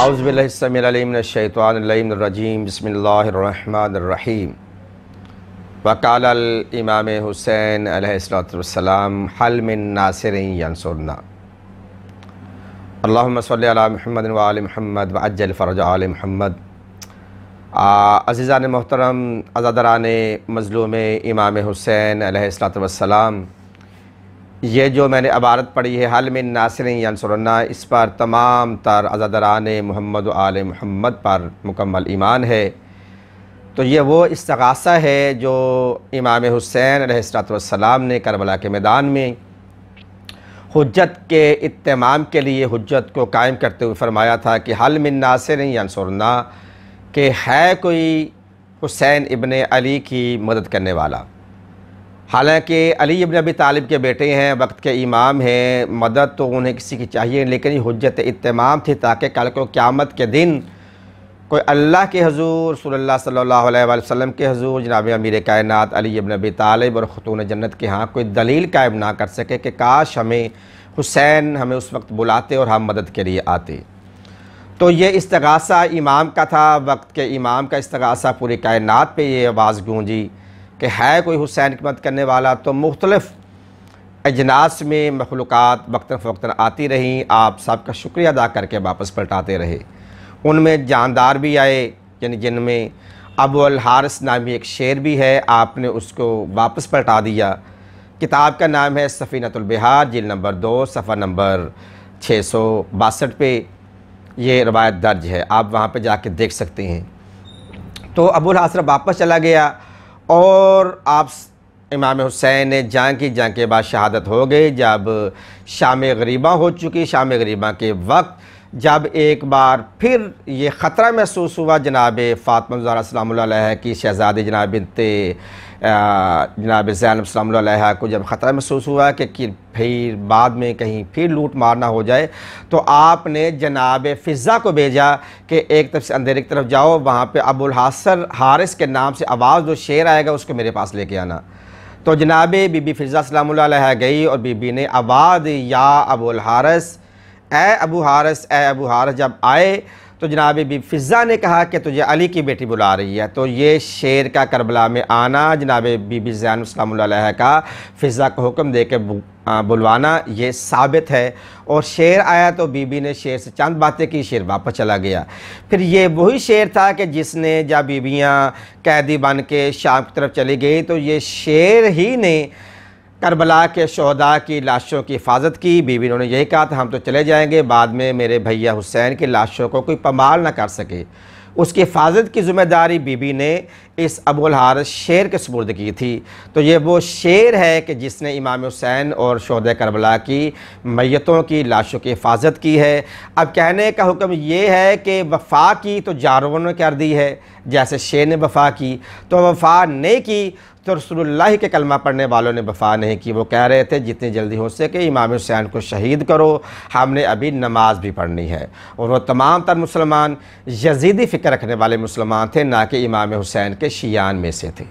आउज़ुबिल्लाहिस्समीउल मिनश्शैतानिर्रजीम बिस्मिल्लाहिर्रहमानिर्रहीम। वक़ालल इमाम हुसैन अलैहिस्सलातु वस्सलाम हल मिन नासिरिन यंसुरना। अल्लाहुम्मा सल्लि अला मुहम्मद व आलि मुहम्मद व अज्जल फ़रज आलि मुहम्मद। अज़ीज़ान मोहतरम, अज़ादरान मज़लूम इमाम हुसैन अलैहिस्सलातु वस्सलाम, ये जो मैंने इबारत पढ़ी है हल मिन नासिरिन यंसुरना, इस पर तमाम तर अज़ादरान मुहम्मद व आले मुहम्मद पर मुकम्मल ईमान है। तो ये वो इस्तिग़ासा है जो इमाम हुसैन अलैहिस्सलातु वस्सलाम ने करबला के मैदान में हुज्जत के इत्तमाम के लिए हुज्जत को कायम करते हुए फ़रमाया था कि हल मिन नासिरिन यंसुरना, कि है कोई हुसैन इब्ने अली की मदद करने वाला। हालांकि अली इब्न अबी तालिब के बेटे हैं, वक्त के इमाम हैं, मदद तो उन्हें किसी की चाहिए, लेकिन ये हुज्जत इत्तमाम थी ताकि कल को क़यामत के दिन कोई अल्लाह के हुज़ूर रसूलुल्लाह सल्लल्लाहु अलैहि वसल्लम के हुज़ूर जनाब अमीर कायनात अली इब्न अबी तालिब और ख़ुतून जन्नत के यहाँ कोई दलील कायम ना कर सके कि काश हमें हुसैन हमें उस वक्त बुलाते और हम मदद के लिए आते। तो ये इस्तिग़ासा इमाम का था, वक्त के इमाम का इस्तिग़ासा पूरी कायनात पे ये आवाज़ गूंजी कि है कोई हुसैन की मदद करने वाला। तो मुख्तलिफ़ अजनास में मखलूक़ात वक्तन फ़वक्तन आती रहीं, आप सबका शुक्रिया अदा करके वापस पलटाते रहे। उनमें जानदार भी आए, यानी जिनमें अबू अल हारिस नामी एक शेर भी है, आपने उसको वापस पलटा दिया। किताब का नाम है सफ़ीनतुल बिहार, जिल्द नंबर 2 सफ़ा नंबर 662 पे ये रवायत दर्ज है, आप वहाँ पे जाके देख सकते हैं। तो अबू अल हारिस वापस चला गया और आप इमाम हुसैन ने जंग के बाद शहादत हो गई। जब शाम गरीबा हो चुकी, शाम गरीबा के वक्त जब एक बार फिर ये ख़तरा महसूस हुआ जनाब फ़ातिमा ज़हरा सलामुल्लाह अलैहा की शहज़ादी जनाब बिन्ते जनाब ज़ैनब सलामुल्लाह अलैहा को जब ख़तरा महसूस हुआ कि फिर बाद में कहीं फिर लूट मारना हो जाए, तो आपने जनाब फ़िज़ा को भेजा कि एक तरफ से अंधेरे की तरफ जाओ, वहाँ पे अबुल हारिस के नाम से आवाज़ जो शेर आएगा उसको मेरे पास लेके आना। तो जनाब बीबी फ़िज़ा सलामुल्लाह अलैहा गई और बीबी ने आवाज़ या अबुल हारिस, ए अबू हारिस, ए अबू हारिस जब आए तो जनाब बीबी फ़िज़ा ने कहा कि तुझे अली की बेटी बुला रही है। तो ये शेर का करबला में आना, जनाब बीबी ज़ैनब सलामुल्लाह अलैहा का फ़िज़ा को हुक्म दे के बुलवाना, ये साबित है। और शेर आया तो बीबी ने शेर से चंद बातें की, शेर वापस चला गया। फिर ये वही शेर था कि जिसने जब बीबियाँ कैदी बन के शाम की तरफ चली गई, तो ये शेर ही ने करबला के शहदा की लाशों की हिफाजत की। बीबी ने यही कहा था हम तो चले जाएंगे, बाद में मेरे भैया हुसैन की लाशों को कोई पमाल ना कर सके। उसकी हिफाजत की ज़िम्मेदारी बीबी ने इस अबुल हारिस शेर के सुपुर्द की थी। तो ये वो शेर है कि जिसने इमाम हुसैन और शहदा करबला की मैयतों की लाशों की हिफाजत की है। अब कहने का हुक्म ये है कि वफ़ा की तो जानवरों ने कर दी है, जैसे शेर ने वफ़ा की, तो वफ़ा नहीं की तो रसूलुल्लाह के कलमा पढ़ने वालों ने वफ़ा नहीं की। वो कह रहे थे जितनी जल्दी हो सके इमाम हुसैन को शहीद करो, हमने अभी नमाज भी पढ़नी है। और वो तमाम तर मुसलमान यजीदी फ़िक्र रखने वाले मुसलमान थे, ना कि इमाम हुसैन के शियान में से थे।